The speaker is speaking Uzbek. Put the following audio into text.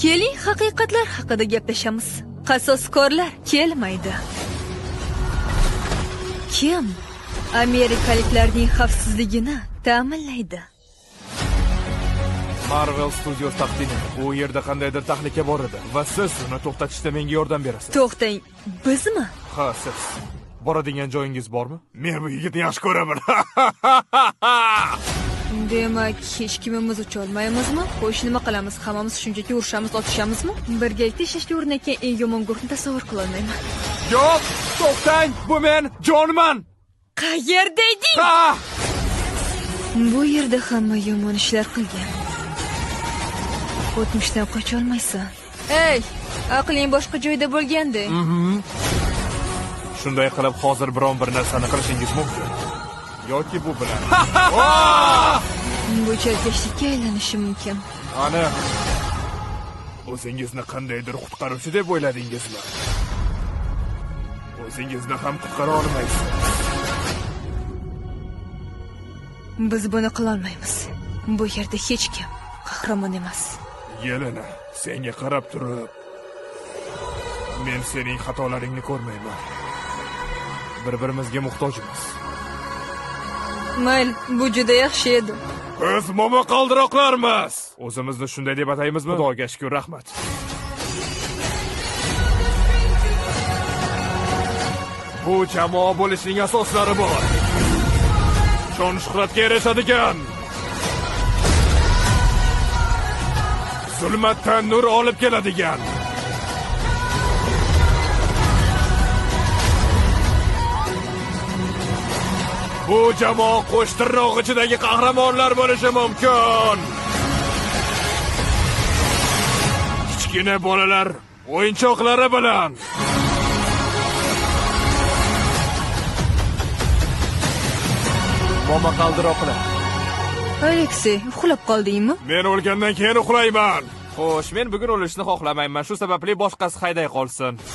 Keling, haqiqatlar haqida gaplashamiz. Qasoskorlar kelmaydi. Kim amerikaliklarning xavfsizligini ta'minlaydi? Marvel Studios taqdim etdi. U yerda qandaydir tahlika bor edi va siz uni to'xtatishda menga yordam berasiz. To'xtang, bizmi? Ha, siz. Boradigan joyingiz bormi? Men bu yigitni yaxshi ko'raman. Demak, hech kimimiz ucha olmaymizmi? Xo'sh, nima qilamiz? Hammamiz shunchaki urushamiz, otishamizmi? Birgalikda ishlashga urinayotgan eng yomon guruhni tasavvur qila olmayman. Yo'q, to'xtang, bu men Jonman. Qayerda eding? Ha! Bu yerda hamma yomon ishlar qilgan. O'tmishdan qocha olmaysan. Ey, aqling boshqa joyda bo'lganda. Shunday qilib hozir biron bir narsani qilishingiz mumkin. Yoki bu bilan. Bu chalkashlikka aylanishi mumkin. Ana. O'zingizni qandaydir qutqaruvchi deb o'yladingizmi? O'zingizni ham qutqara olmaysiz. Biz buni qila olmaymiz. Bu yerda hech kim qahramon emas. Yelena, senga qarab turib, men sening xatolaringni ko'rmayman. Bir-birimizga muhtojmiz. Mayli, bu juda yaxshi edi. Biz momaqaldiroqlarmiz. O'zimizni shunday deb ataymizmi? Xudoga shukr, rahmat. Bu jamoa bo'lishining asoslari bor. Shon-shuhratga erishadigan, zulmatdan nur olib keladigan, bu jamoa qo'shtirnoq ichidagi qahramonlar bo'lishi mumkin. Kichkina bolalar o'yinchoqlari bilan momaqaldiroqlar. Aleksey, uxlab qoldingmi? Men o'lgandan keyin uxlayman. Xo'sh, men bugun o'lishni xohlamayman. Shu sababli boshqasi hayday qolsin.